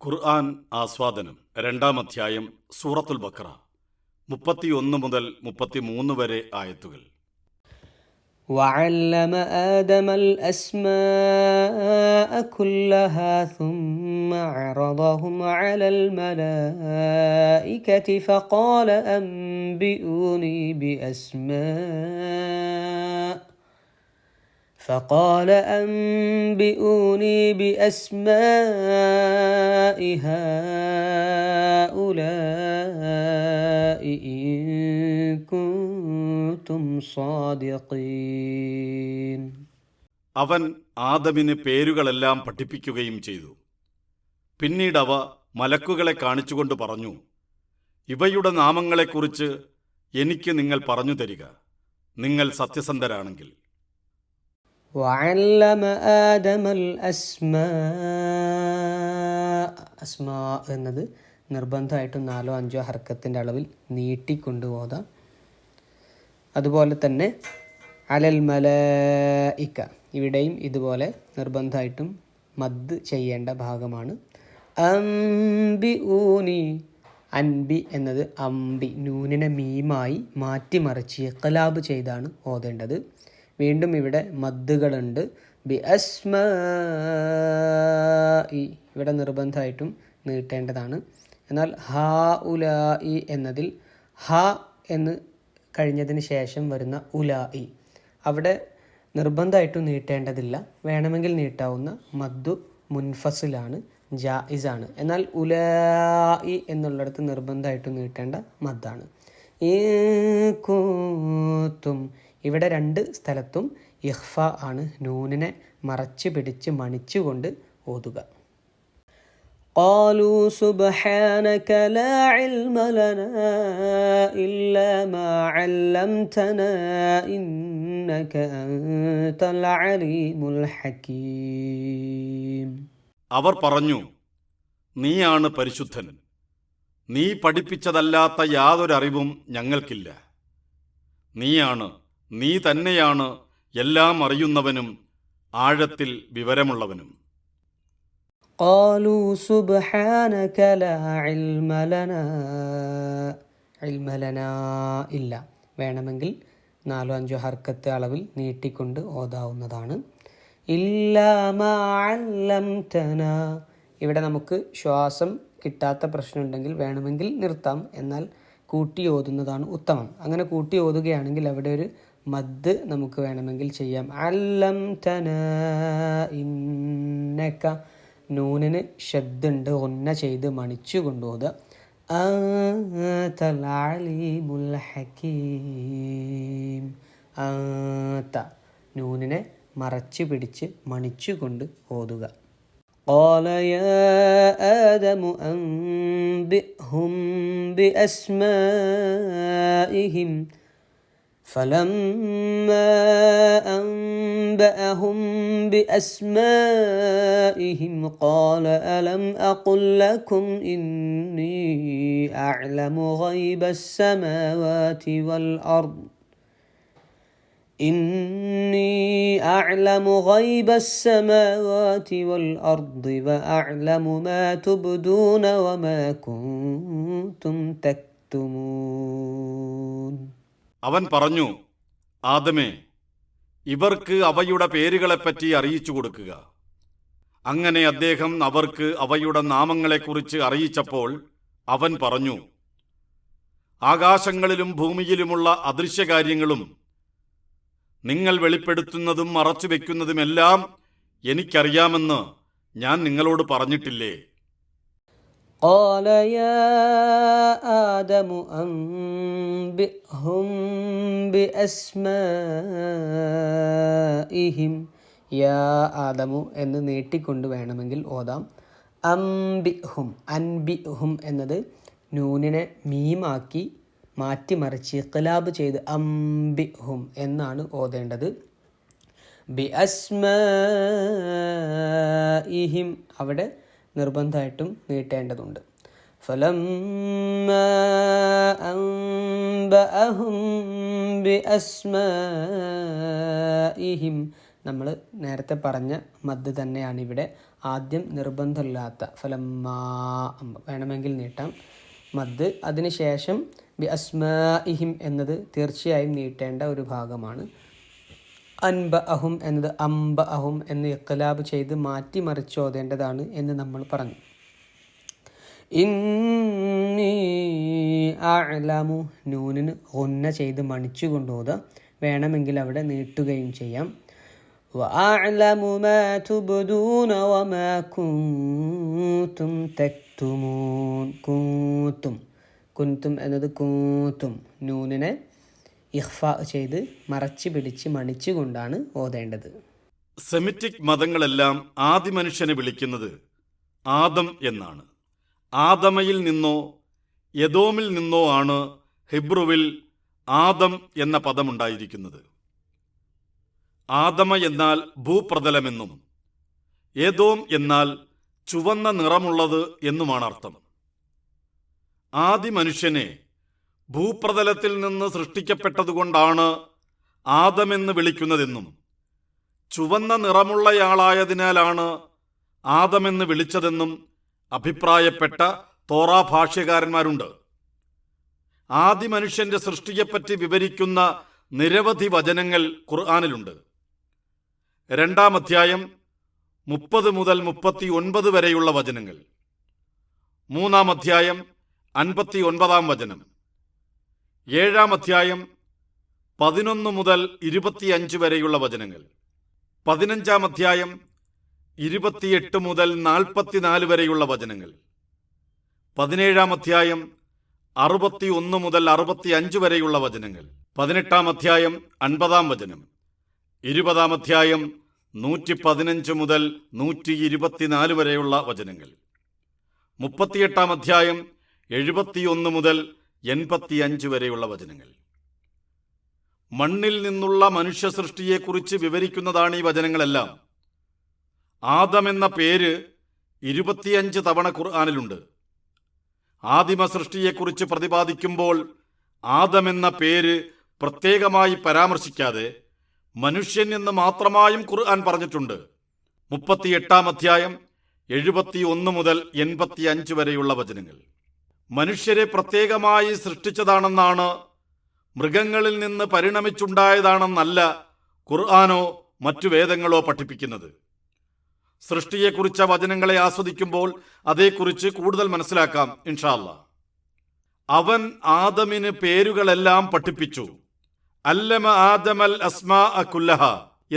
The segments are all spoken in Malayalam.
ഖുർആൻ ആസ്വാദനം 2-ാം അധ്യായം സൂറത്തുൽ ബഖറ 31 മുതൽ 33 വരെ ആയത്തുകൾ. وعلم آدم الأسماء كلها ثم عرضهم على الملائكة فقال أنبئوني بأسماء هؤلاء إن كنتم صادقين. അവൻ ആദമിന് പേരുകളെല്ലാം പഠിപ്പിക്കുകയും ചെയ്തു. പിന്നീടവ മലക്കുകളെ കാണിച്ചുകൊണ്ട് പറഞ്ഞു, ഇവയുടെ നാമങ്ങളെക്കുറിച്ച് എനിക്ക് നിങ്ങൾ പറഞ്ഞു തരിക, നിങ്ങൾ സത്യസന്ധരാണെങ്കിൽ. وعلم آدم الأسماء എന്നത് നിർബന്ധമായിട്ടും 4-5 ഹർക്കത്തിൻ്റെ അളവിൽ നീട്ടിക്കൊണ്ട് ഓതാം. അതുപോലെ തന്നെ അലൽ മലായിക്ക, ഇവിടെയും ഇതുപോലെ നിർബന്ധമായിട്ടും മദ് ചെയ്യേണ്ട ഭാഗമാണ്. അംബി ഊനി, അൻബി എന്നത് അംബി, നൂനിനെ മീമായി മാറ്റിമറിച്ച് ഇഖ്ലാബ് ചെയ്താണ് ഓതേണ്ടത്. വീണ്ടും ഇവിടെ മദ്ദുകളുണ്ട്. ബി അസ്മാഇ, ഇവിടെ നിർബന്ധമായിട്ടും നീട്ടേണ്ടതാണ്. എന്നാൽ ഹാ ഉലായി എന്നതിൽ ഹ എന്ന് കഴിഞ്ഞതിന് ശേഷം വരുന്ന ഉലായി, അവിടെ നിർബന്ധമായിട്ടും നീട്ടേണ്ടതില്ല, വേണമെങ്കിൽ നീട്ടാവുന്ന മദ്ദു മുൻഫസിലാണ്, ജായിസാണ്. എന്നാൽ ഉലായി എന്നുള്ളിടത്ത് നിർബന്ധമായിട്ടും നീട്ടേണ്ട മദ്ദാണ്. ഈ കൂത്തും, ഇവിടെ 2 സ്ഥലത്തും ഇഖ്ഫ ആണ്, നൂനിനെ മറച്ച് പിടിച്ച് മണിച്ചുകൊണ്ട് ഓതുക. قالوا سبحانك لا علم لنا إلا ما علمتنا إنك أنت العليم الحكيم. അവർ പറഞ്ഞു, നീയാണ് പരിശുദ്ധൻ, നീ പഠിപ്പിച്ചതല്ലാത്ത യാതൊരറിവും ഞങ്ങൾക്കില്ല. നീ തന്നെയാണ് എല്ലാം അറിയുന്നവനും ആഴത്തിൽ വിവരമുള്ളവനും. قالوا سبحانك لا علم لنا, علم لنا ഇല്ല, വേണമെങ്കിൽ 4-5 ഹർക്കത്ത് അളവിൽ നീട്ടിക്കൊണ്ട് ഓതാവുന്നതാണ്. ഇല്ലാ മാ അല്ലംതനാ, ഇവിടെ നമുക്ക് ശ്വാസം കിട്ടാത്ത പ്രശ്നമുണ്ടെങ്കിൽ വേണമെങ്കിൽ നിർത്താം, എന്നാൽ കൂട്ടി ഓതുന്നതാണ് ഉത്തമം. അങ്ങനെ കൂട്ടി ഓതുകയാണെങ്കിൽ അവിടെ ഒരു മദ് നമുക്ക് വേണമെങ്കിൽ ചെയ്യാം. അല്ലംതനാ ഇന്നക, നൂനിന് ഷദ്ദുണ്ട്, ഉന്ന ചെയ്ത് മണിച്ചു കൊണ്ടുപോകുക. അൻതൽ അലീമുൽ ഹകീം, അൻത, നൂനിനെ മറച്ചു പിടിച്ച് മണിച്ചു കൊണ്ട് ഓതുക. قال يا آدم أنبئهم بأسمائهم فلما أنبأهم بأسمائهم قال ألم أقل لكم إني أعلم غيب السماوات والأرض إني أعلم غيب السماوات والأرض وأعلم ما تبدون وما كنتم تكتمون. അവൻ പറഞ്ഞു, ആദമേ, ഇവർക്ക് അവയുടെ പേരുകളെപ്പറ്റി അറിയിച്ചു കൊടുക്കുക. അങ്ങനെ അദ്ദേഹം അവർക്ക് അവയുടെ നാമങ്ങളെക്കുറിച്ച് അറിയിച്ചപ്പോൾ അവൻ പറഞ്ഞു, ആകാശങ്ങളിലും ഭൂമിയിലുമുള്ള അദൃശ്യകാര്യങ്ങളും നിങ്ങൾ വെളിപ്പെടുത്തുന്നതും മറച്ചുവെക്കുന്നതുമെല്ലാം എനിക്കറിയാമെന്ന് ഞാൻ നിങ്ങളോട് പറഞ്ഞിട്ടില്ലേ? قال يا آدم أنبئهم بأسمائهم, യാ ആദമു എന്ന് നീട്ടിക്കൊണ്ട് വേണമെങ്കിൽ ഓതാം. അംബിഹും, അൻബിഹും എന്നത് നൂനിനെ മീമാക്കി മാറ്റിമറിച്ച് ഇഖ്ലാബ് ചെയ്ത് അംബിഹും എന്നാണ് ഓതേണ്ടത്. ബി അസ്മാഇഹിം, അവിടെ നിർബന്ധമായിട്ടും നീട്ടേണ്ടതുണ്ട്. ഫലമ്മാ അൻബഅഹും ബി അസ്മാഇഹിം, നമ്മൾ നേരത്തെ പറഞ്ഞ മദ് തന്നെയാണ് ഇവിടെ. ആദ്യം നിർബന്ധമില്ലാത്ത ഫലമ്മാ വേണമെങ്കിൽ നീട്ടാം മദ്. അതിനുശേഷം ബി അസ്മാഇഹിം എന്നത് തീർച്ചയായും നീട്ടേണ്ട ഒരു ഭാഗമാണ്. അൻബ അഹും എന്നത് അംബ അഹും എന്ന് ഇഖ്ലാബ് ചെയ്ത് മാറ്റി മറിച്ചോതേണ്ടതാണ് എന്ന് നമ്മൾ പറഞ്ഞു. ഇന്നി അഅലമു നൂനിന് ഗുന്ന ചെയ്ത് മണിച്ചു കൊണ്ടോതുക. വേണമെങ്കിൽ അവിടെ നീട്ടുകയും ചെയ്യാം. വഅഅലമു മാ തുബ്ദൂന വമാ കുൻതും തക്തുമൂൻ. കുൻതും എന്നത് കൂത്തും നൂനിനെ ഇഖ്ഫാ ചെയ്ത് മറച്ചു പിടിച്ച് മണിച്ചു കൊണ്ടാണ് ഓതേണ്ടത്. സെമിറ്റിക് മതങ്ങളെല്ലാം ആദി മനുഷ്യനെ വിളിക്കുന്നത് ആദം എന്നാണ്. ആദമയിൽ നിന്നോ യദോമിൽ നിന്നോ ആണ് ഹിബ്രുവിൽ ആദം എന്ന പദമുണ്ടായിരിക്കുന്നത്. ആദമ എന്നാൽ ഭൂപ്രതലമെന്നും യദോം എന്നാൽ ചുവന്ന നിറമുള്ളത് എന്നുമാണ് അർത്ഥം. ആദി മനുഷ്യനെ ഭൂപ്രതലത്തിൽ നിന്ന് സൃഷ്ടിക്കപ്പെട്ടതുകൊണ്ടാണ് ആദമെന്ന് വിളിക്കുന്നതെന്നും ചുവന്ന നിറമുള്ളയാളായതിനാലാണ് ആദമെന്ന് വിളിച്ചതെന്നും അഭിപ്രായപ്പെട്ട തോറാ ഭാഷ്യകാരന്മാരുണ്ട്. ആദി മനുഷ്യന്റെ സൃഷ്ടിയെപ്പറ്റി വിവരിക്കുന്ന നിരവധി വചനങ്ങൾ ഖുർആനിലുണ്ട്. 2-ാം അധ്യായം 30 മുതൽ 39 വരെയുള്ള വചനങ്ങൾ, 3-ാം അധ്യായം 59-ാം വചനം, 7-ാം അധ്യായം 11 മുതൽ 25 വരെയുള്ള വചനങ്ങൾ, 15-ാം അധ്യായം 28 മുതൽ 44 വരെയുള്ള വചനങ്ങൾ, 17-ാം അധ്യായം 61 മുതൽ 65 വരെയുള്ള വചനങ്ങൾ, 18-ാം അധ്യായം 50-ാം വചനം, 20-ാം അധ്യായം 115 മുതൽ 124 വരെയുള്ള വചനങ്ങൾ, 38-ാം അധ്യായം 71 മുതൽ 85 വരെയുള്ള വചനങ്ങൾ. മണ്ണിൽ നിന്നുള്ള മനുഷ്യ സൃഷ്ടിയെക്കുറിച്ച് വിവരിക്കുന്നതാണ് ഈ വചനങ്ങളെല്ലാം. ആദം എന്ന പേര് 25 തവണ ഖുർആനിലുണ്ട്. ആദിമ സൃഷ്ടിയെക്കുറിച്ച് പ്രതിപാദിക്കുമ്പോൾ ആദം എന്ന പേര് പ്രത്യേകമായി പരാമർശിക്കാതെ മനുഷ്യൻ എന്ന് മാത്രമായും ഖുർആൻ പറഞ്ഞിട്ടുണ്ട്. 38-ാം അധ്യായം 71 മുതൽ 85 വരെയുള്ള വചനങ്ങൾ. മനുഷ്യരെ പ്രത്യേകമായി സൃഷ്ടിച്ചതാണെന്നാണ്, മൃഗങ്ങളിൽ നിന്ന് പരിണമിച്ചുണ്ടായതാണെന്നല്ല ഖുർആനോ മറ്റു വേദങ്ങളോ പഠിപ്പിക്കുന്നത്. സൃഷ്ടിയെക്കുറിച്ച വചനങ്ങളെ ആസ്വദിക്കുമ്പോൾ അതേക്കുറിച്ച് കൂടുതൽ മനസ്സിലാക്കാം ഇൻഷാ അല്ലാഹ്. അവൻ ആദമിന് പേരുകളെല്ലാം പഠിപ്പിച്ചു. അല്ലമ ആദമൽ അസ്മാഅ കുല്ലഹ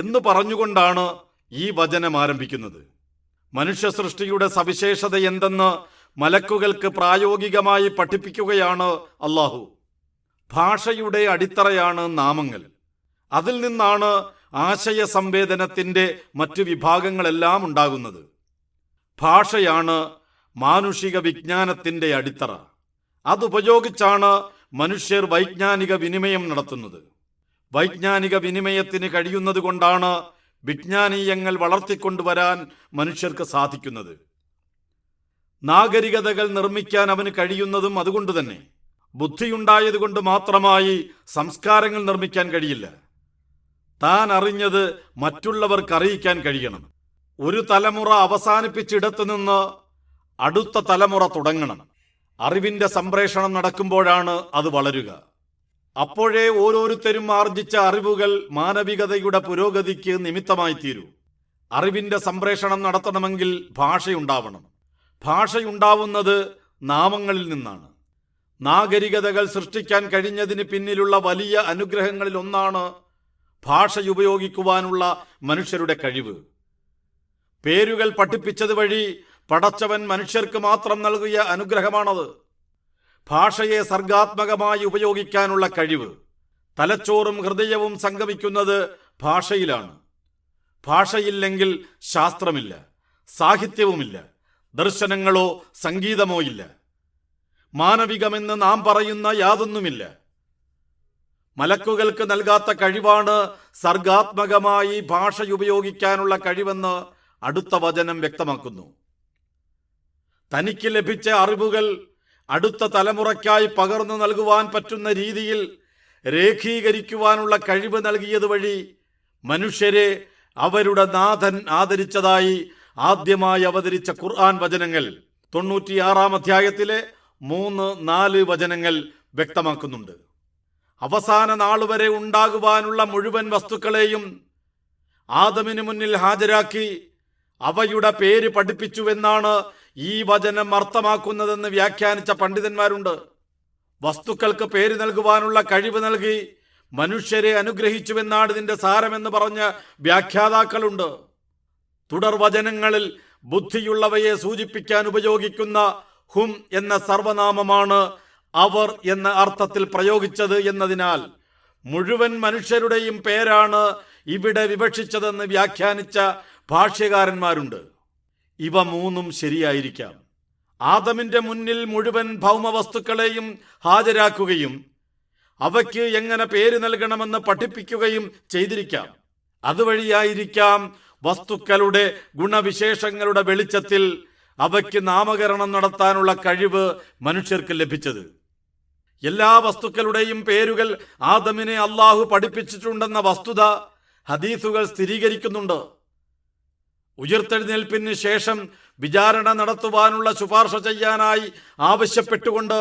എന്ന് പറഞ്ഞുകൊണ്ടാണ് ഈ വചനം ആരംഭിക്കുന്നത്. മനുഷ്യ സൃഷ്ടിയുടെ സവിശേഷത എന്തെന്ന് മലക്കുകൾക്ക് പ്രായോഗികമായി പഠിപ്പിക്കുകയാണ് അല്ലാഹു. ഭാഷയുടെ അടിത്തറയാണ് നാമങ്ങൾ. അതിൽ നിന്നാണ് ആശയ സംവേദനത്തിൻ്റെ മറ്റു വിഭാഗങ്ങളെല്ലാം ഉണ്ടാകുന്നത്. ഭാഷയാണ് മാനുഷിക വിജ്ഞാനത്തിൻ്റെ അടിത്തറ. അതുപയോഗിച്ചാണ് മനുഷ്യർ വൈജ്ഞാനിക വിനിമയം നടത്തുന്നത്. വൈജ്ഞാനിക വിനിമയത്തിന് കഴിയുന്നത് കൊണ്ടാണ് വിജ്ഞാനീയങ്ങൾ വളർത്തിക്കൊണ്ടുവരാൻ മനുഷ്യർക്ക് സാധിക്കുന്നത്. നാഗരികതകൾ നിർമ്മിക്കാൻ അവന് കഴിയുന്നതും അതുകൊണ്ട് തന്നെ. ബുദ്ധിയുണ്ടായതുകൊണ്ട് മാത്രമായി സംസ്കാരങ്ങൾ നിർമ്മിക്കാൻ കഴിയില്ല. താൻ അറിഞ്ഞത് മറ്റുള്ളവർക്ക് അറിയിക്കാൻ കഴിയണം. ഒരു തലമുറ അവസാനിപ്പിച്ചിടത്തു നിന്ന് അടുത്ത തലമുറ തുടങ്ങണം. അറിവിന്റെ സംപ്രേഷണം നടക്കുമ്പോഴാണ് അത് വളരുക. അപ്പോഴേ ഓരോരുത്തരും ആർജിച്ച അറിവുകൾ മാനവികതയുടെ പുരോഗതിക്ക് നിമിത്തമായി തീരൂ. അറിവിന്റെ സംപ്രേഷണം നടത്തണമെങ്കിൽ ഭാഷയുണ്ടാവണം. ഭാഷയുണ്ടാവുന്നത് നാമങ്ങളിൽ നിന്നാണ്. നാഗരികതകൾ സൃഷ്ടിക്കാൻ കഴിഞ്ഞതിന് പിന്നിലുള്ള വലിയ അനുഗ്രഹങ്ങളിൽ ഒന്നാണ് ഭാഷയുപയോഗിക്കുവാനുള്ള മനുഷ്യരുടെ കഴിവ്. പേരുകൾ പഠിപ്പിച്ചത് വഴി പടച്ചവൻ മനുഷ്യർക്ക് മാത്രം നൽകിയ അനുഗ്രഹമാണത്. ഭാഷയെ സർഗാത്മകമായി ഉപയോഗിക്കാനുള്ള കഴിവ്. തലച്ചോറും ഹൃദയവും സംഗമിക്കുന്നത് ഭാഷയിലാണ്. ഭാഷയില്ലെങ്കിൽ ശാസ്ത്രമില്ല, സാഹിത്യവുമില്ല, ദർശനങ്ങളോ സംഗീതമോ ഇല്ല. മാനവികമെന്ന് നാം പറയുന്ന യാതൊന്നുമില്ല. മലക്കുകൾക്ക് നൽകാത്ത കഴിവാണ് സർഗാത്മകമായി ഭാഷയുപയോഗിക്കാനുള്ള കഴിവെന്ന് അടുത്ത വചനം വ്യക്തമാക്കുന്നു. തനിക്ക് ലഭിച്ച അറിവുകൾ അടുത്ത തലമുറയ്ക്കായി പകർന്നു നൽകുവാൻ പറ്റുന്ന രീതിയിൽ രേഖീകരിക്കുവാനുള്ള കഴിവ് നൽകിയത് വഴി മനുഷ്യരെ അവരുടെ നാഥൻ ആദരിച്ചതായി ആദ്യമായി അവതരിച്ച ഖുർആൻ വചനങ്ങൾ 96 അധ്യായത്തിലെ 3-4 വചനങ്ങൾ വ്യക്തമാക്കുന്നുണ്ട്. അവസാന നാളുവരെ ഉണ്ടാകുവാനുള്ള മുഴുവൻ വസ്തുക്കളെയും ആദമിന് മുന്നിൽ ഹാജരാക്കി അവയുടെ പേര് പഠിപ്പിച്ചുവെന്നാണ് ഈ വചനം അർത്ഥമാക്കുന്നതെന്ന് വ്യാഖ്യാനിച്ച പണ്ഡിതന്മാരുണ്ട്. വസ്തുക്കൾക്ക് പേര് നൽകുവാനുള്ള കഴിവ് നൽകി മനുഷ്യരെ അനുഗ്രഹിച്ചുവെന്നാണ് ഇതിന്റെ സാരമെന്ന് പറഞ്ഞ വ്യാഖ്യാതാക്കളുണ്ട്. തുടർ വചനങ്ങളിൽ ബുദ്ധിയുള്ളവയെ സൂചിപ്പിക്കാൻ ഉപയോഗിക്കുന്ന ഹും എന്ന സർവനാമമാണ് അവർ എന്ന അർത്ഥത്തിൽ പ്രയോഗിച്ചത് എന്നതിനാൽ മുഴുവൻ മനുഷ്യരുടെയും പേരാണ് ഇവിടെ വിവക്ഷിച്ചതെന്ന് വ്യാഖ്യാനിച്ച ഭാഷ്യകാരന്മാരുണ്ട്. ഇവ മൂന്നും ശരിയായിരിക്കാം. ആദമിന്റെ മുന്നിൽ മുഴുവൻ ഭൗമവസ്തുക്കളെയും ഹാജരാക്കുകയും അവയ്ക്ക് എങ്ങനെ പേര് നൽകണമെന്ന് പഠിപ്പിക്കുകയും ചെയ്തിരിക്കാം. അതുവഴിയായിരിക്കാം വസ്തുക്കളുടെ ഗുണവിശേഷങ്ങളുടെ വെളിച്ചത്തിൽ അവയ്ക്ക് നാമകരണം നടത്താനുള്ള കഴിവ് മനുഷ്യർക്ക് ലഭിച്ചത്. എല്ലാ വസ്തുക്കളുടെയും പേരുകൾ ആദമിനെ അള്ളാഹു പഠിപ്പിച്ചിട്ടുണ്ടെന്ന വസ്തുത ഹദീസുകൾ സ്ഥിരീകരിക്കുന്നുണ്ട്. ഉയിർത്തെഴുന്നേൽപ്പിന് ശേഷം വിചാരണ നടത്തുവാനുള്ള ശുപാർശ ചെയ്യാനായി ആവശ്യപ്പെട്ടുകൊണ്ട്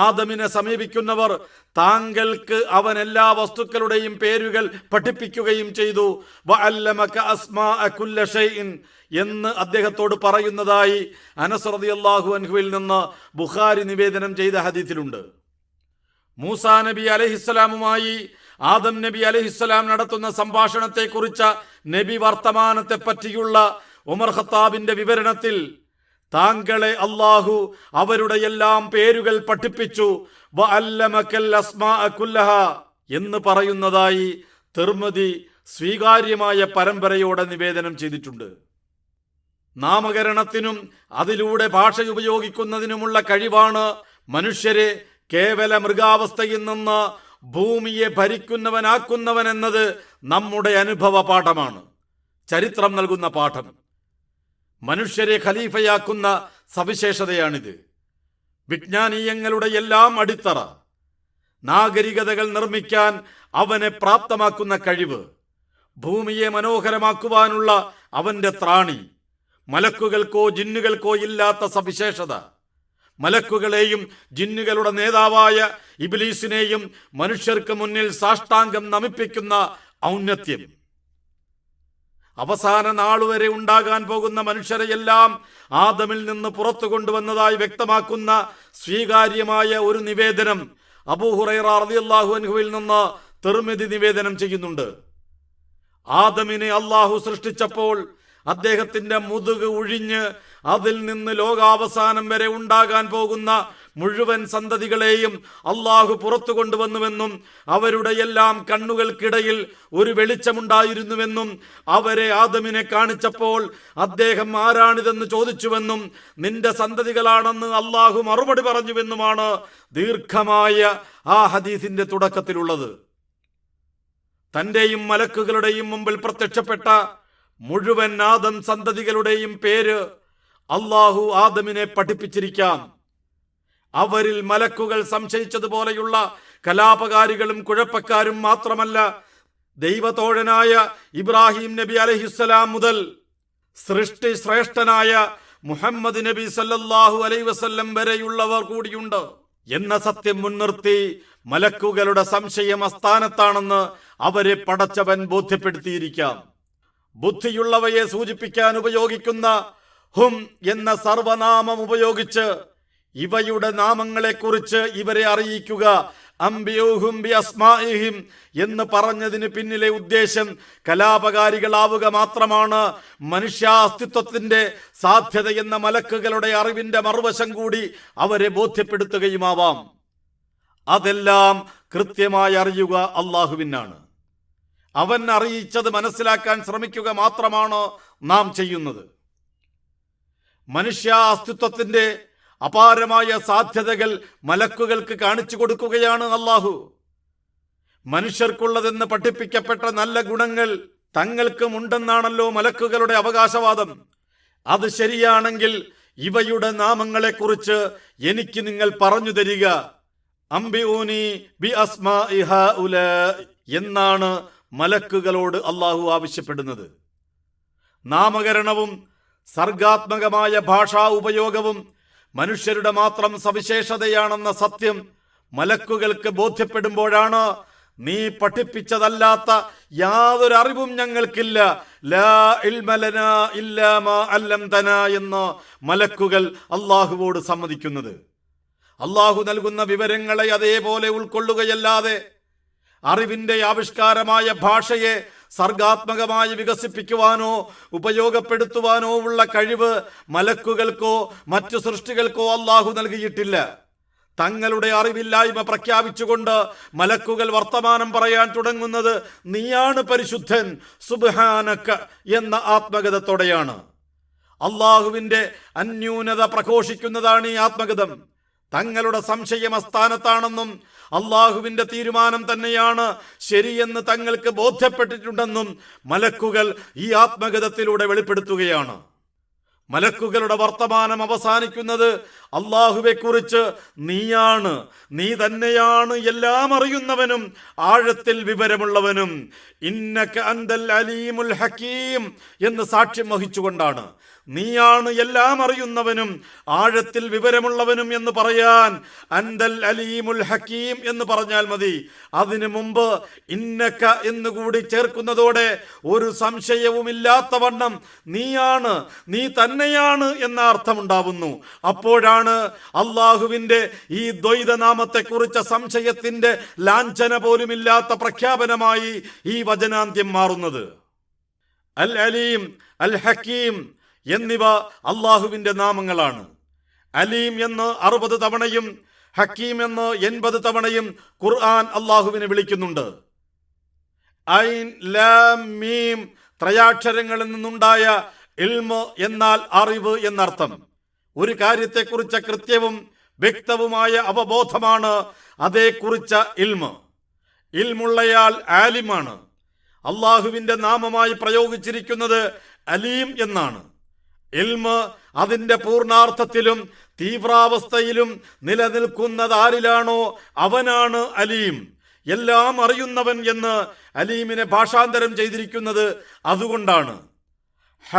ആദമിനെ സമീപിക്കുന്നവർ താങ്കൾക്ക് അവൻ എല്ലാ വസ്തുക്കളുടെയും പേരുകൾ പഠിപ്പിക്കുകയും ചെയ്തു, വഅല്ലമക അസ്മാഅ കുല്ല ഷൈഇൻ എന്ന് അദ്ദേഹത്തോട് പറയുന്നതായി അനസ് റളിയല്ലാഹു അൻഹുവിൽ നിന്ന് ബുഖാരി നിവേദനം ചെയ്ത ഹദീസിലുണ്ട്. മൂസാ നബി അലൈഹിസ്സലാമുമായി ആദം നബി അലൈഹിസ്സലാം നടത്തുന്ന സംഭാഷണത്തെക്കുറിച്ച നബി വർത്തമാനത്തെ പറ്റിയുള്ള ഉമർ ഖത്താബിന്റെ വിവരണത്തിൽ താങ്കളെ അല്ലാഹു അവരുടെ എല്ലാം പേരുകൾ പഠിപ്പിച്ചു വഅല്ലമകൽ അസ്മാഅ കുല്ലഹ എന്ന് പറയുന്നതായി തിർമിദി സ്വീകാര്യമായ പരമ്പരയോടെ നിവേദനം ചെയ്തിട്ടുണ്ട്. നാമകരണത്തിനും അതിലൂടെ ഭാഷ ഉപയോഗിക്കുന്നതിനുമുള്ള കഴിവാണ് മനുഷ്യരെ കേവല മൃഗാവസ്ഥയിൽ നിന്ന് ഭൂമിയെ ഭരിക്കുന്നവനാക്കുന്നവൻ എന്നത് നമ്മുടെ അനുഭവ പാഠമാണ്, ചരിത്രം നൽകുന്ന പാഠം. മനുഷ്യരെ ഖലീഫയാക്കുന്ന സവിശേഷതയാണിത്. വിജ്ഞാനീയങ്ങളുടെ എല്ലാം അടിത്തറ, നാഗരികതകൾ നിർമ്മിക്കാൻ അവനെ പ്രാപ്തമാക്കുന്ന കഴിവ്, ഭൂമിയെ മനോഹരമാക്കുവാനുള്ള അവന്റെ ത്രാണി, മലക്കുകൾക്കോ ജിന്നുകൾക്കോ ഇല്ലാത്ത സവിശേഷത, മലക്കുകളെയും ജിന്നുകളുടെ നേതാവായ ഇബ്ലീസിനെയും മനുഷ്യർക്ക് മുന്നിൽ സാഷ്ടാംഗം നമിപ്പിക്കുന്ന ഔന്നത്യം. അവസാന നാളുവരെ ഉണ്ടാകാൻ പോകുന്ന മനുഷ്യരെയെല്ലാം ആദമിൽ നിന്ന് പുറത്തു കൊണ്ടുവന്നതായി വ്യക്തമാക്കുന്ന സ്വീകാര്യമായ ഒരു നിവേദനം അബൂ ഹുറൈറ റളിയല്ലാഹു അൻഹുവിൽ നിന്ന് തിർമിദി നിവേദനം ചെയ്യുന്നുണ്ട്. ആദമിനെ അള്ളാഹു സൃഷ്ടിച്ചപ്പോൾ അദ്ദേഹത്തിന്റെ മുതുക് ഒഴിഞ്ഞ് അതിൽ നിന്ന് ലോകാവസാനം വരെ ഉണ്ടാകാൻ പോകുന്ന മുഴുവൻ സന്തതികളെയും അള്ളാഹു പുറത്തു കൊണ്ടുവന്നുവെന്നും അവരുടെ എല്ലാം കണ്ണുകൾക്കിടയിൽ ഒരു വെളിച്ചമുണ്ടായിരുന്നുവെന്നും അവരെ ആദമിനെ കാണിച്ചപ്പോൾ അദ്ദേഹം ആരാണിതെന്ന് ചോദിച്ചുവെന്നും നിന്റെ സന്തതികളാണെന്ന് അള്ളാഹു മറുപടി പറഞ്ഞുവെന്നുമാണ് ദീർഘമായ ആ ഹദീസിന്റെ തുടക്കത്തിലുള്ളത്. തന്റെയും മലക്കുകളുടെയും മുമ്പിൽ പ്രത്യക്ഷപ്പെട്ട മുഴുവൻ ആദം സന്തതികളുടെയും പേര് അള്ളാഹു ആദമിനെ പഠിപ്പിച്ചിരിക്കാം. അവരിൽ മലക്കുകൾ സംശയിച്ചതുപോലെയുള്ള കലാപകാരികളും കുഴപ്പക്കാരും മാത്രമല്ല, ദൈവതോഴനായ ഇബ്രാഹിം നബി അലൈഹിസ്സലാം മുതൽ സൃഷ്ടി ശ്രേഷ്ഠനായ മുഹമ്മദ് നബി സല്ലല്ലാഹു അലൈഹി വസല്ലം വരെയുള്ളവർ കൂടിയുണ്ട് എന്ന സത്യം മുൻനിർത്തി മലക്കുകളുടെ സംശയം അസ്ഥാനത്താണെന്ന് അവരെ പടച്ചവൻ ബോധ്യപ്പെടുത്തിയിരിക്കാം. ബുദ്ധിയുള്ളവയെ സൂചിപ്പിക്കാൻ ഉപയോഗിക്കുന്ന ഹും എന്ന സർവനാമം ഉപയോഗിച്ച് ഇവയുടെ നാമങ്ങളെക്കുറിച്ച് ഇവരെ അറിയിക്കുക, അംബിയൂഹും ബി അസ്മാഇഹിം എന്ന് പറഞ്ഞതിന് പിന്നിലെ ഉദ്ദേശം കലാപകാരികളാവുക മാത്രമാണ്. മനുഷ്യാസ്തിത്വത്തിന്റെ സാധ്യത എന്ന മലക്കുകളുടെ അറിവിന്റെ മറുവശം കൂടി അവരെ ബോധ്യപ്പെടുത്തുകയുമാവാം. അതെല്ലാം കൃത്യമായി അറിയുക അള്ളാഹുവിനാണ്. അവൻ അറിയിച്ചത് മനസ്സിലാക്കാൻ ശ്രമിക്കുക മാത്രമാണ് നാം ചെയ്യുന്നത്. മനുഷ്യ അസ്തിത്വത്തിന്റെ അപാരമായ സാധ്യതകൾ മലക്കുകൾക്ക് കാണിച്ചു കൊടുക്കുകയാണ് അള്ളാഹു. മനുഷ്യർക്കുള്ളതെന്ന് പഠിപ്പിക്കപ്പെട്ട നല്ല ഗുണങ്ങൾ തങ്ങൾക്കുമുണ്ടെന്നാണല്ലോ മലക്കുകളുടെ അവകാശവാദം. അത് ശരിയാണെങ്കിൽ ഇവയുടെ നാമങ്ങളെക്കുറിച്ച് എനിക്ക് നിങ്ങൾ പറഞ്ഞു തരിക, അംബിഊനി ബി അസ്മാഇ ഹഉലാ എന്നാണ് മലക്കുകളോട് അള്ളാഹു ആവശ്യപ്പെടുന്നത്. നാമകരണവും സർഗാത്മകമായ ഭാഷാ ഉപയോഗവും മനുഷ്യരുടെ മാത്രം സവിശേഷതയാണെന്ന സത്യം മലക്കുകൾക്ക് ബോധ്യപ്പെടുമ്പോഴാണ് നീ പഠിപ്പിച്ചതല്ലാത്ത യാതൊരു അറിവും ഞങ്ങൾക്കില്ല, ലാ ഇൽമ ലനാ ഇല്ലാ മാ അല്ലംതനാ എന്ന് മലക്കുകൾ അള്ളാഹുവോട് സമ്മതിക്കുന്നത്. അള്ളാഹു നൽകുന്ന വിവരങ്ങളെ അതേപോലെ ഉൾക്കൊള്ളുകയല്ലാതെ അറിവിന്റെ ആവിഷ്കാരമായ ഭാഷയെ സർഗാത്മകമായി വികസിപ്പിക്കുവാനോ ഉപയോഗപ്പെടുത്തുവാനോ ഉള്ള കഴിവ് മലക്കുകൾക്കോ മറ്റു സൃഷ്ടികൾക്കോ അള്ളാഹു നൽകിയിട്ടില്ല. തങ്ങളുടെ അറിവില്ലായ്മ പ്രഖ്യാപിച്ചുകൊണ്ട് മലക്കുകൾ വർത്തമാനം പറയാൻ തുടങ്ങുന്നത് നീയാണ് പരിശുദ്ധൻ സുബ്ഹാനക എന്ന ആത്മഗതത്തോടെയാണ്. അള്ളാഹുവിന്റെ അന്യൂനത പ്രഘോഷിക്കുന്നതാണ് ഈ ആത്മഗതം. തങ്ങളുടെ സംശയം അസ്ഥാനത്താണെന്നും അള്ളാഹുവിന്റെ തീരുമാനം തന്നെയാണ് ശരിയെന്ന് തങ്ങൾക്ക് ബോധ്യപ്പെട്ടിട്ടുണ്ടെന്നും മലക്കുകൾ ഈ ആത്മഗതത്തിലൂടെ വെളിപ്പെടുത്തുകയാണ്. മലക്കുകളുടെ വർത്തമാനം അവസാനിക്കുന്നത് അള്ളാഹുവെക്കുറിച്ച് നീയാണ്, നീ തന്നെയാണ് എല്ലാം അറിയുന്നവനും ആഴത്തിൽ വിവരമുള്ളവനും, ഇന്നക അന്തൽ അലീമുൽ ഹക്കീം എന്ന് സാക്ഷ്യം വഹിച്ചുകൊണ്ടാണ്. നീയാണ് എല്ലാം അറിയുന്നവനും ആഴത്തിൽ വിവരമുള്ളവനും എന്ന് പറയാൻ അന്തൽ അലീമുൽ ഹക്കീം എന്ന് പറഞ്ഞാൽ മതി. അതിനു മുമ്പ് ഇന്നക എന്നുകൂടി ചേർക്കുന്നതോടെ ഒരു സംശയവുമില്ലാത്തവണ്ണം നീയാണ്, നീ തന്നെയാണ് എന്ന അർത്ഥമുണ്ടാവുന്നു. അപ്പോഴാണ് അള്ളാഹുവിന്റെ ഈ ദ്വൈതനാമത്തെക്കുറിച്ച് സംശയത്തിന്റെ ലാഞ്ചന പോലുമില്ലാത്ത പ്രഖ്യാപനമായി ഈ വചനാന്ത്യം മാറുന്നത്. അൽ അലീം, അൽ ഹക്കീം എന്നിവ അള്ളാഹുവിന്റെ നാമങ്ങളാണ്. അലീം എന്ന് 60 തവണയും ഹക്കീം എന്ന് 80 തവണയും ഖുർആൻ അള്ളാഹുവിനെ വിളിക്കുന്നുണ്ട്. ഐൻ ലാം മീം ത്രയാക്ഷരങ്ങളിൽ നിന്നുണ്ടായ ഇൽമ് എന്നാൽ അറിവ് എന്നർത്ഥം. ഒരു കാര്യത്തെക്കുറിച്ച് കൃത്യവും വ്യക്തവുമായ അവബോധമാണ് അതേക്കുറിച്ച ഇൽമ്. ഇൽമുള്ളയാൾ ആലിമാണ്. അള്ളാഹുവിന്റെ നാമമായി പ്രയോഗിച്ചിരിക്കുന്നത് അലീം എന്നാണ്. ഇൽമ് അതിന്റെ പൂർണാർത്ഥത്തിലും തീവ്രാവസ്ഥയിലും നിലനിൽക്കുന്നതാരിലാണോ അവനാണ് അലീം, എല്ലാം അറിയുന്നവൻ എന്ന് അലീമിനെ ഭാഷാന്തരം ചെയ്തിരിക്കുന്നത് അതുകൊണ്ടാണ്. ഹ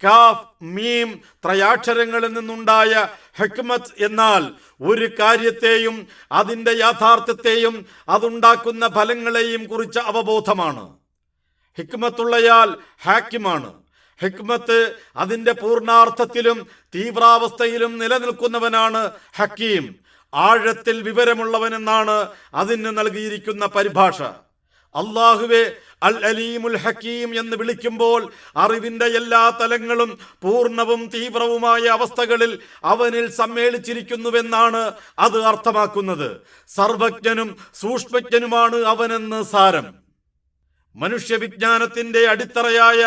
കാഫ് മീം ത്രയാക്ഷരങ്ങളിൽ നിന്നുണ്ടായ ഹിക്മത്ത് എന്നാൽ ഒരു കാര്യത്തെയും അതിൻ്റെ യാഥാർത്ഥ്യത്തെയും അതുണ്ടാക്കുന്ന ഫലങ്ങളെയും കുറിച്ച അവബോധമാണ്. ഹിക്മത്തുള്ളയാൾ ഹാക്കിമാണ്. ഹിക്മത്ത് അതിൻ്റെ പൂർണാർത്ഥത്തിലും തീവ്രാവസ്ഥയിലും നിലനിൽക്കുന്നവനാണ് ഹക്കീം, ആഴത്തിൽ വിവരമുള്ളവനെന്നാണ് അതിന് നൽകിയിരിക്കുന്ന പരിഭാഷ. അള്ളാഹുവെ അൽ അലീമുൽ ഹക്കീം എന്ന് വിളിക്കുമ്പോൾ അറിവിന്റെ എല്ലാ തലങ്ങളും പൂർണ്ണവും തീവ്രവുമായ അവസ്ഥകളിൽ അവനിൽ സമ്മേളിച്ചിരിക്കുന്നുവെന്നാണ് അത് അർത്ഥമാക്കുന്നത്. സർവജ്ഞനും സൂക്ഷ്മജ്ഞനുമാണ് അവനെന്ന് സാരം. മനുഷ്യവിജ്ഞാനത്തിന്റെ അടിത്തറയായ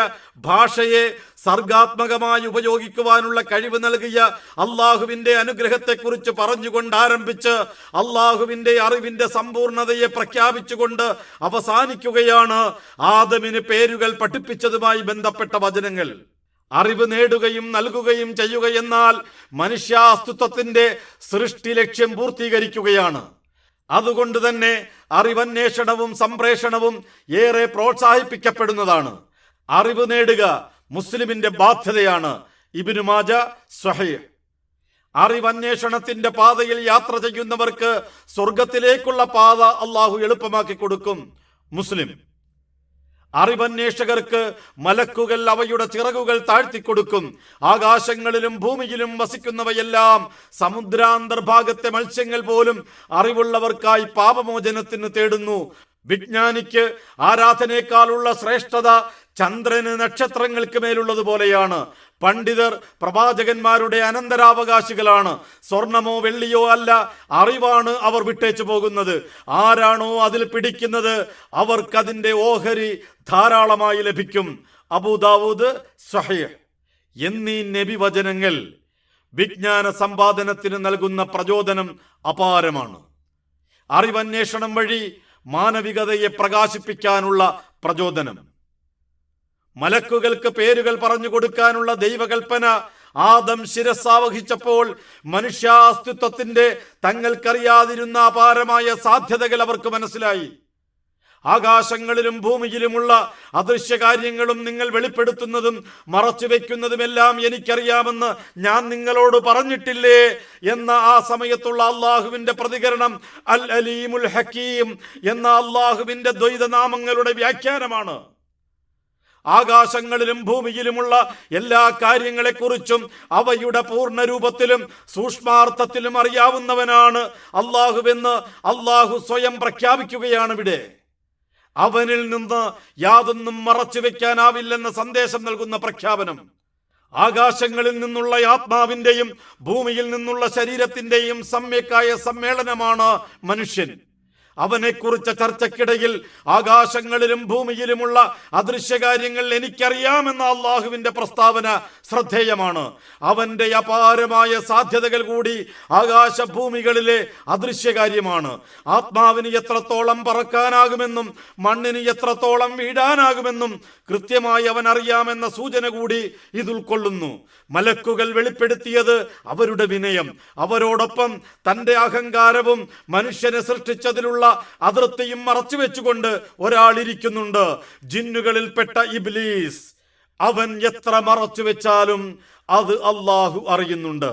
ഭാഷയെ സർഗാത്മകമായി ഉപയോഗിക്കുവാനുള്ള കഴിവ് നൽകിയ അള്ളാഹുവിന്റെ അനുഗ്രഹത്തെക്കുറിച്ച് പറഞ്ഞുകൊണ്ട് ആരംഭിച്ച് അള്ളാഹുവിന്റെ അറിവിന്റെ സമ്പൂർണതയെ പ്രഖ്യാപിച്ചുകൊണ്ട് അവസാനിക്കുകയാണ് ആദമിന് പേരുകൾ പഠിപ്പിച്ചതുമായി ബന്ധപ്പെട്ട വചനങ്ങൾ. അറിവ് നേടുകയും നൽകുകയും ചെയ്യുകയെന്നാൽ മനുഷ്യാസ്തിത്വത്തിന്റെ സൃഷ്ടി ലക്ഷ്യം പൂർത്തീകരിക്കുകയാണ്. അതുകൊണ്ട് തന്നെ അറിവന്വേഷണവും സംപ്രേഷണവും ഏറെ പ്രോത്സാഹിപ്പിക്കപ്പെടുന്നതാണ്. അറിവ് നേടുക മുസ്ലിമിന്റെ ബാധ്യതയാണ്. ഇബ്നു മാജ സ്വഹീഹ്. അറിവന്വേഷണത്തിന്റെ പാതയിൽ യാത്ര ചെയ്യുന്നവർക്ക് സ്വർഗത്തിലേക്കുള്ള പാത അള്ളാഹു എളുപ്പമാക്കി കൊടുക്കും. മുസ്ലിം. അറിവന്വേഷകർക്ക് മലക്കുകൾ അവയുടെ ചിറകുകൾ താഴ്ത്തിക്കൊടുക്കും. ആകാശങ്ങളിലും ഭൂമിയിലും വസിക്കുന്നവയെല്ലാം സമുദ്രാന്തർഭാഗത്തെ മത്സ്യങ്ങൾ പോലും അറിവുള്ളവർക്കായി പാപമോചനത്തിന് തേടുന്നു. വിജ്ഞാനിക്ക് ആരാധനയേക്കാളുള്ള ശ്രേഷ്ഠത ചന്ദ്രന് നക്ഷത്രങ്ങൾക്ക് മേലുള്ളതുപോലെയാണ്. പണ്ഡിതർ പ്രവാചകന്മാരുടെ അനന്തരാവകാശികളാണ്. സ്വർണമോ വെള്ളിയോ അല്ല, അറിവാണ് അവർ വിട്ടേച്ചു പോകുന്നത്. ആരാണോ അതിൽ പിടിക്കുന്നത് അവർക്കതിൻ്റെ ഓഹരി ധാരാളമായി ലഭിക്കും. അബൂദാവൂദ് സ്വഹീഹ്. എന്നീ നബിവചനങ്ങൾ വിജ്ഞാന സമ്പാദനത്തിന് നൽകുന്ന പ്രചോദനം അപാരമാണ്. അറിവന്വേഷണം വഴി മാനവികതയെ പ്രകാശിപ്പിക്കാനുള്ള പ്രചോദനം. മലക്കുകൾക്ക് പേരുകൾ പറഞ്ഞു കൊടുക്കാനുള്ള ദൈവകൽപ്പന ആദം ശിരസ്സാവഹിച്ചപ്പോൾ മനുഷ്യാസ്തിത്വത്തിന്റെ തങ്ങൾക്കറിയാതിരുന്ന അപാരമായ സാധ്യതകൾ അവർക്ക് മനസ്സിലായി. ആകാശങ്ങളിലും ഭൂമിയിലുമുള്ള അദൃശ്യകാര്യങ്ങളും നിങ്ങൾ വെളിപ്പെടുത്തുന്നതും മറച്ചുവെക്കുന്നതുമെല്ലാം എനിക്കറിയാമെന്ന് ഞാൻ നിങ്ങളോട് പറഞ്ഞിട്ടില്ലേ എന്ന ആ സമയത്തുള്ള അള്ളാഹുവിന്റെ പ്രതികരണം അൽ അലീമുൽ ഹക്കീം എന്ന അള്ളാഹുവിന്റെ ദ്വൈതനാമങ്ങളുടെ വ്യാഖ്യാനമാണ്. ആകാശങ്ങളിലും ഭൂമിയിലുമുള്ള എല്ലാ കാര്യങ്ങളെക്കുറിച്ചും അവയുടെ പൂർണ്ണരൂപത്തിലും സൂക്ഷ്മാർത്ഥത്തിലും അറിയാവുന്നവനാണ് അള്ളാഹുവെന്ന് അള്ളാഹു സ്വയം പ്രഖ്യാപിക്കുകയാണ് ഇവിടെ. അവനിൽ നിന്ന് യാതൊന്നും മറച്ചു വെക്കാനാവില്ലെന്ന സന്ദേശം നൽകുന്ന പ്രഖ്യാപനം. ആകാശങ്ങളിൽ നിന്നുള്ള ആത്മാവിന്റെയും ഭൂമിയിൽ നിന്നുള്ള ശരീരത്തിന്റെയും സമ്യക്കായ സമ്മേളനമാണ് മനുഷ്യൻ. അവനെക്കുറിച്ച ചർച്ചയ്ക്കിടയിൽ ആകാശങ്ങളിലും ഭൂമിയിലുമുള്ള അദൃശ്യകാര്യങ്ങൾ എനിക്കറിയാമെന്ന അള്ളാഹുവിന്റെ പ്രസ്താവന ശ്രദ്ധേയമാണ്. അവന്റെ അപാരമായ സാധ്യതകൾ കൂടി ആകാശഭൂമികളിലെ അദൃശ്യകാര്യമാണ്. ആത്മാവിന് എത്രത്തോളം പറക്കാനാകുമെന്നും മണ്ണിന് എത്രത്തോളം വീഴാനാകുമെന്നും കൃത്യമായി അവൻ അറിയാമെന്ന സൂചന കൂടി ഇത് ഉൾക്കൊള്ളുന്നു. മലക്കുകൾ വെളിപ്പെടുത്തിയത് അവരുടെ വിനയം, അവരോടൊപ്പം തന്റെ അഹങ്കാരവും മനുഷ്യനെ സൃഷ്ടിച്ചതിലുള്ള അതിർത്തിയും മറച്ചുവെച്ചുകൊണ്ട് ഒരാൾ ഇരിക്കുന്നുണ്ട്. ജിന്നുകളിൽപ്പെട്ട ഇബ്ലീസ്. അവൻ എത്ര മറച്ചുവെച്ചാലും അത് അള്ളാഹു അറിയുന്നുണ്ട്.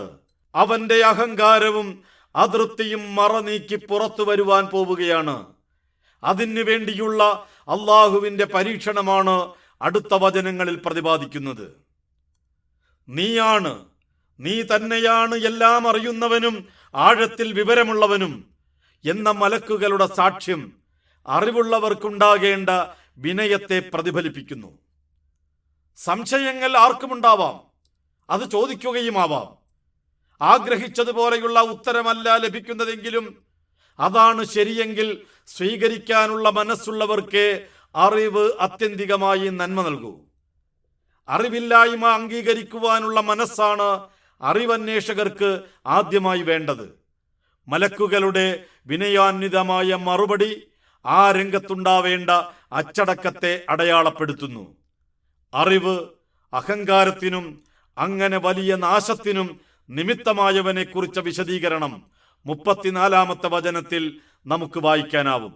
അവന്റെ അഹങ്കാരവും അതിർത്തിയും മറനീക്കി പുറത്തു വരുവാൻ പോവുകയാണ്. അതിനു വേണ്ടിയുള്ള അള്ളാഹുവിന്റെ പരീക്ഷണമാണ് അടുത്ത വചനങ്ങളിൽ പ്രതിപാദിക്കുന്നത്. നീ തന്നെയാണ് എല്ലാം അറിയുന്നവനും ആഴത്തിൽ വിവരമുള്ളവനും എന്ന മലക്കുകളുടെ സാക്ഷ്യം അറിവുള്ളവർക്കുണ്ടാകേണ്ട വിനയത്തെ പ്രതിഫലിപ്പിക്കുന്നു. സംശയങ്ങൾ ആർക്കുമുണ്ടാവാം, അത് ചോദിക്കുകയുമാവാം. ആഗ്രഹിച്ചതുപോലെയുള്ള ഉത്തരമല്ല ലഭിക്കുന്നതെങ്കിലും അതാണ് ശരിയെങ്കിൽ സ്വീകരിക്കാനുള്ള മനസ്സുള്ളവർക്ക് അറിവ് ആത്യന്തികമായി നന്മ നൽകൂ. അറിവില്ലായ്മ അംഗീകരിക്കുവാനുള്ള മനസ്സാണ് അറിവന്വേഷകർക്ക് ആദ്യമായി വേണ്ടത്. മലക്കുകളുടെ വിനയാന്വിതമായ മറുപടി ആ രംഗത്തുണ്ടാവേണ്ട അച്ചടക്കത്തെ അടയാളപ്പെടുത്തുന്നു. അറിവ് അഹങ്കാരത്തിനും അങ്ങനെ വലിയ നാശത്തിനും നിമിത്തമായവനെ കുറിച്ച വിശദീകരണം 34-ാമത്തെ വചനത്തിൽ നമുക്ക് വായിക്കാനാവും.